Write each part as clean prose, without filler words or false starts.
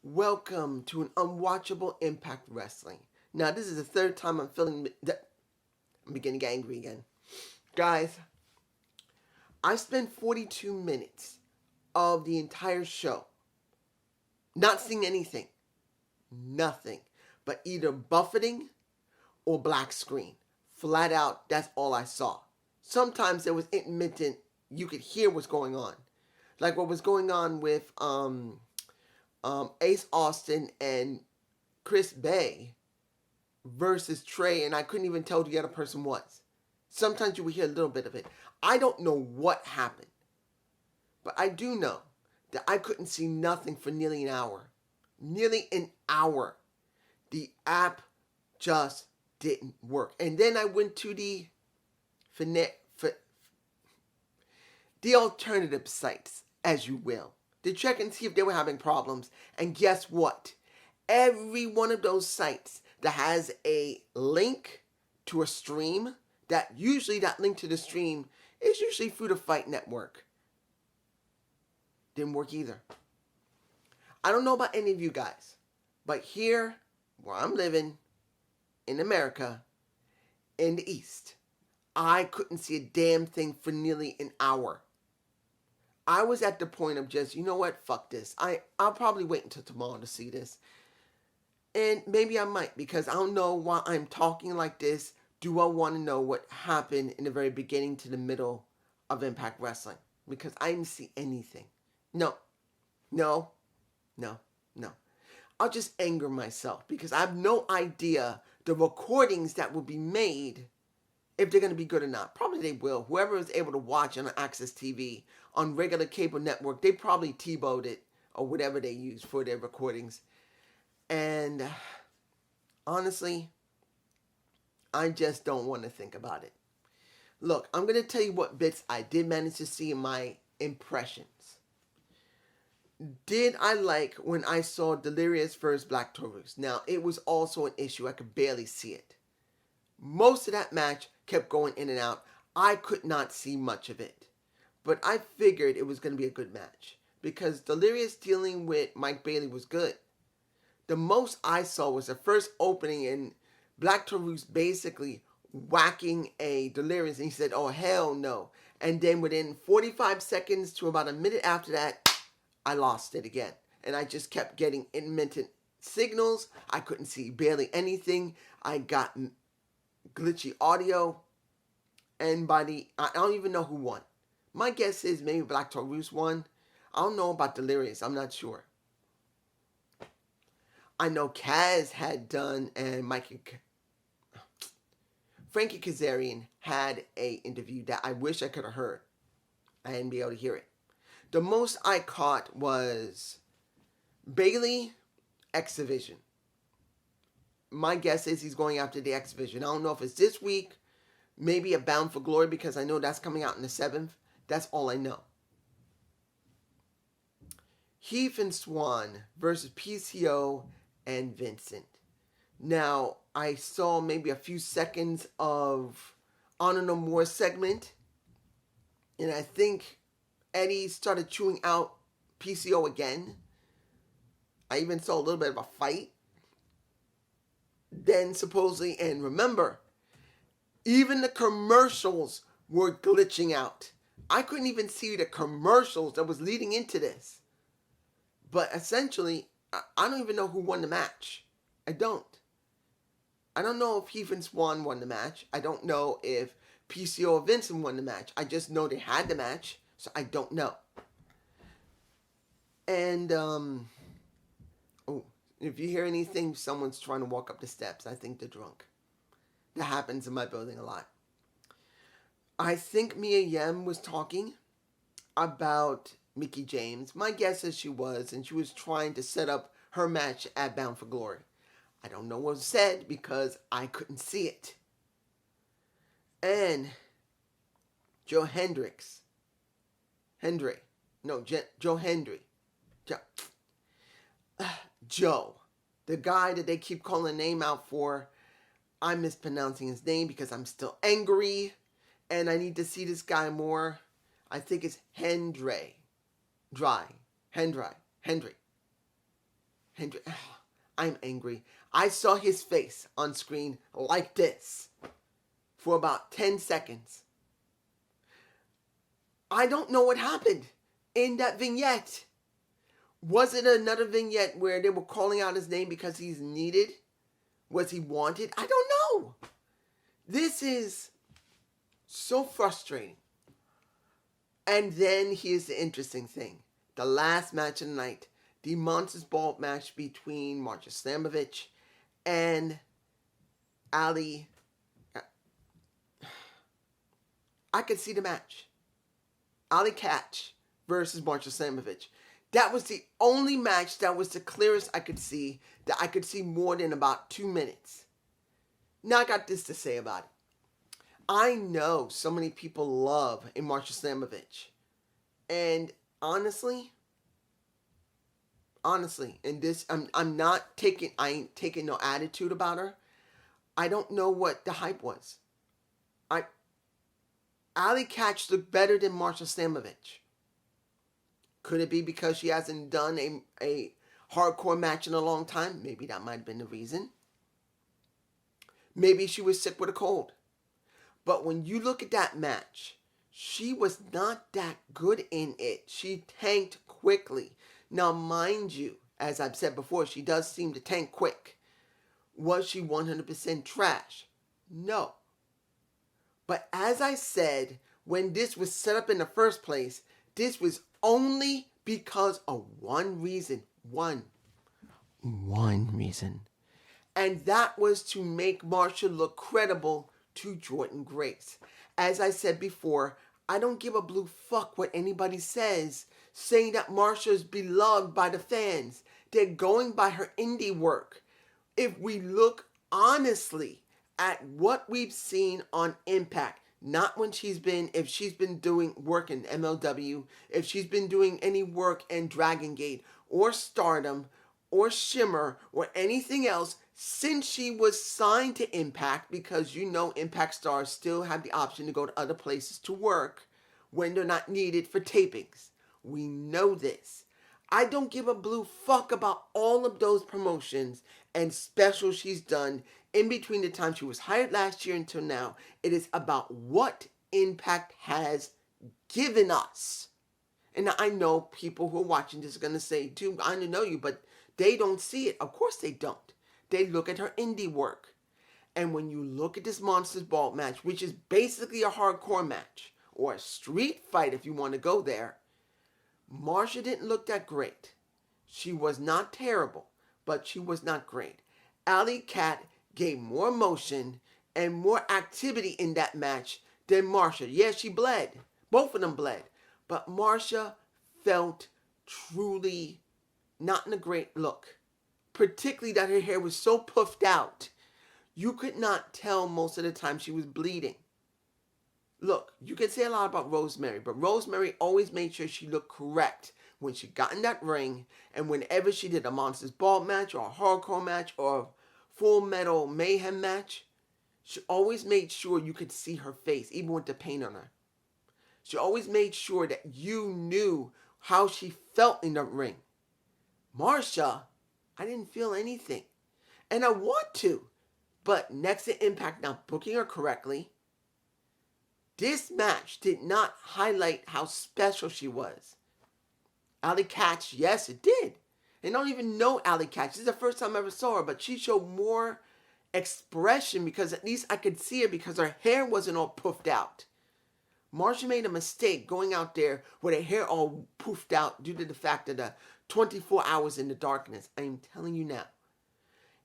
Welcome to an unwatchable Impact Wrestling. Now, this is the third time I'm feeling that I'm beginning angry again. Guys, I spent 42 minutes of the entire show not seeing anything, nothing, but either buffeting or black screen. Flat out, that's all I saw. Sometimes there was intermittent, you could hear what's going on. Like what was going on with Ace Austin and Chris Bay versus Trey, and I couldn't even tell who the other person was. Sometimes you would hear a little bit of it. I don't know what happened, but I do know that I couldn't see nothing for nearly an hour. Nearly an hour. The app just didn't work. And then I went to the alternative sites, as you will, to check and see if they were having problems. And guess what? Every one of those sites that has a link to a stream, that link to the stream is usually through the Fight Network. Didn't work either. I don't know about any of you guys, but here where I'm living in America, in the East, I couldn't see a damn thing for nearly an hour. I was at the point of just, you know what, fuck this. I'll probably wait until tomorrow to see this. And maybe I might, because I don't know why I'm talking like this. Do I want to know what happened in the very beginning to the middle of Impact Wrestling? Because I didn't see anything. No. I'll just anger myself because I have no idea the recordings that will be made, if they're going to be good or not. Probably they will. Whoever is able to watch on Access TV, on regular cable network, they probably T-bowed it or whatever they use for their recordings. And honestly, I just don't want to think about it. Look, I'm going to tell you what bits I did manage to see in my impressions. Did I like when I saw Delirious versus Black Taurus? Now, it was also an issue. I could barely see it. Most of that match kept going in and out. I could not see much of it. But I figured it was going to be a good match, because Delirious dealing with Mike Bailey was good. The most I saw was the first opening and Black Taurus basically whacking a Delirious, and he said, oh, hell no. And then within 45 seconds to about a minute after that, I lost it again. And I just kept getting intermittent signals. I couldn't see barely anything. I got glitchy audio. And I don't even know who won. My guess is maybe Black Taurus won. I don't know about Delirious. I'm not sure. I know Kaz had done, and Frankie Kazarian had a interview that I wish I could have heard. I didn't be able to hear it. The most I caught was Bailey X Division. My guess is he's going after the X Division. I don't know if it's this week, maybe a Bound for Glory, because I know that's coming out on the 7th. That's all I know. Heath and Swan versus PCO and Vincent. Now, I saw maybe a few seconds of Honor No More segment, and I think Eddie started chewing out PCO again. I even saw a little bit of a fight. Then supposedly, and remember, even the commercials were glitching out. I couldn't even see the commercials that was leading into this. But essentially, I don't even know who won the match. I don't know if Heath and Swan won the match. I don't know if PCO or Vincent won the match. I just know they had the match. So I don't know. And, if you hear anything, someone's trying to walk up the steps. I think they're drunk. That happens in my building a lot. I think Mia Yim was talking about Mickie James. My guess is she was, and she was trying to set up her match at Bound for Glory. I don't know what was said because I couldn't see it. And Joe Hendry, Joe, the guy that they keep calling a name out for. I'm mispronouncing his name because I'm still angry, and I need to see this guy more. I think it's Hendry. Hendrick, I'm angry. I saw his face on screen like this for about 10 seconds. I don't know what happened in that vignette. Was it another vignette where they were calling out his name because he's needed? Was he wanted? I don't know. This is so frustrating. And then here's the interesting thing. The last match of the night, the Monsters Ball match between Marcia Slamovich and Ali. I could see the match. Ali Catch versus Marcia Slamovich. That was the only match that was the clearest I could see, that I could see more than about 2 minutes. Now I got this to say about it. I know so many people love a Marcia Slamovich. And honestly, and this, I ain't taking no attitude about her. I don't know what the hype was. Ali Catch looked better than Marcia Slamovich. Could it be because she hasn't done a hardcore match in a long time? Maybe that might have been the reason. Maybe she was sick with a cold. But when you look at that match, she was not that good in it. She tanked quickly. Now, mind you, as I've said before, she does seem to tank quick. Was she 100% trash? No. But as I said, when this was set up in the first place, this was only because of one reason. One reason. And that was to make Marcia look credible to Jordynne Grace. As I said before, I don't give a blue fuck what anybody says, saying that Marcia is beloved by the fans. They're going by her indie work. If we look honestly at what we've seen on Impact, not when if she's been doing work in MLW, if she's been doing any work in Dragon Gate or Stardom or Shimmer or anything else since she was signed to Impact, because you know Impact stars still have the option to go to other places to work when they're not needed for tapings. We know this. I don't give a blue fuck about all of those promotions and specials she's done in between the time she was hired last year until now. It is about what Impact has given us. And I know people who are watching this are going to say, dude, I don't know you, but they don't see it. Of course they don't. They look at her indie work. And when you look at this Monsters Ball match, which is basically a hardcore match, or a street fight if you want to go there, Marcia didn't look that great. She was not terrible, but she was not great. Alley Cat gave more motion and more activity in that match than Marcia. Yeah, she bled. Both of them bled. But Marcia felt truly not in a great look. Particularly that her hair was so puffed out. You could not tell most of the time she was bleeding. Look, you can say a lot about Rosemary, but Rosemary always made sure she looked correct when she got in that ring, and whenever she did a Monsters Ball match or a hardcore match or a Full Metal Mayhem match, she always made sure you could see her face, even with the paint on her. She always made sure that you knew how she felt in the ring. Marcia, I didn't feel anything. And I want to, but next to Impact not booking her correctly, this match did not highlight how special she was. Alley Catch, yes, it did. And I don't even know Alley Catch. This is the first time I ever saw her, but she showed more expression because at least I could see her because her hair wasn't all puffed out. Marcia made a mistake going out there with her hair all poofed out due to the fact of the 24 hours in the darkness. I am telling you now.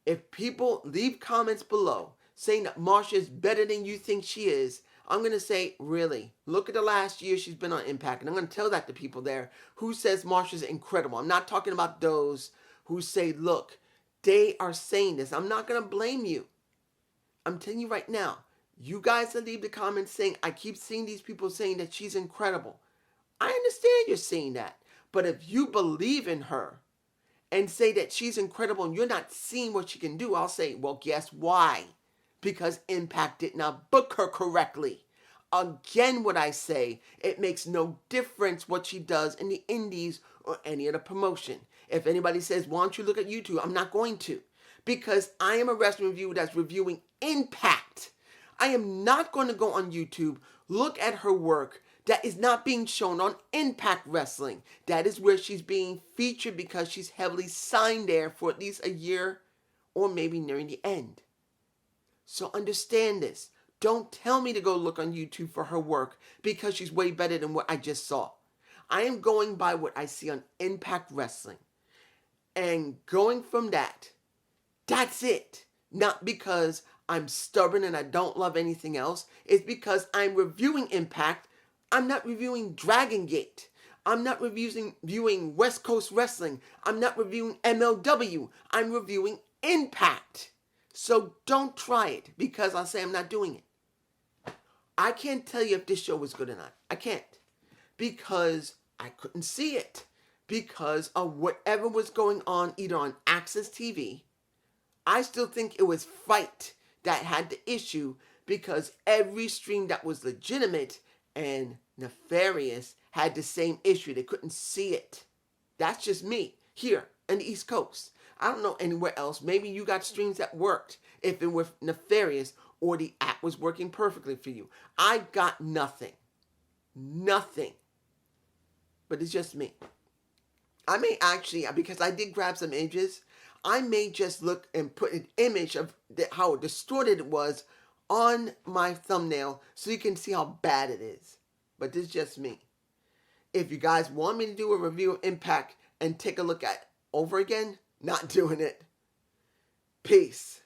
If people leave comments below saying that Marcia is better than you think she is, I'm going to say, really, look at the last year she's been on Impact. And I'm going to tell that to people there who says Marcia's incredible. I'm not talking about those who say, look, they are saying this. I'm not going to blame you. I'm telling you right now, you guys that leave the comments saying, I keep seeing these people saying that she's incredible. I understand you're saying that. But if you believe in her and say that she's incredible and you're not seeing what she can do, I'll say, well, guess why? Because Impact did not book her correctly. Again, what I say, it makes no difference what she does in the indies or any other promotion. If anybody says, why don't you look at YouTube? I'm not going to. Because I am a wrestling reviewer that's reviewing Impact. I am not going to go on YouTube, look at her work that is not being shown on Impact Wrestling. That is where she's being featured because she's heavily signed there for at least a year or maybe nearing the end. So understand this. Don't tell me to go look on YouTube for her work because she's way better than what I just saw. I am going by what I see on Impact Wrestling. And going from that, that's it. Not because I'm stubborn and I don't love anything else. It's because I'm reviewing Impact. I'm not reviewing Dragon Gate. I'm not reviewing West Coast Wrestling. I'm not reviewing MLW. I'm reviewing Impact. So don't try it because I'll say I'm not doing it. I can't tell you if this show was good or not. I can't. Because I couldn't see it. Because of whatever was going on either on Access TV. I still think it was Fight that had the issue because every stream that was legitimate and nefarious had the same issue. They couldn't see it. That's just me here on the East Coast. I don't know anywhere else. Maybe you got streams that worked if it was nefarious or the app was working perfectly for you. I got nothing. Nothing. But it's just me. I may actually, because I did grab some images, I may just look and put an image of how distorted it was on my thumbnail so you can see how bad it is. But this is just me. If you guys want me to do a review of Impact and take a look at it over again, not doing it. Peace.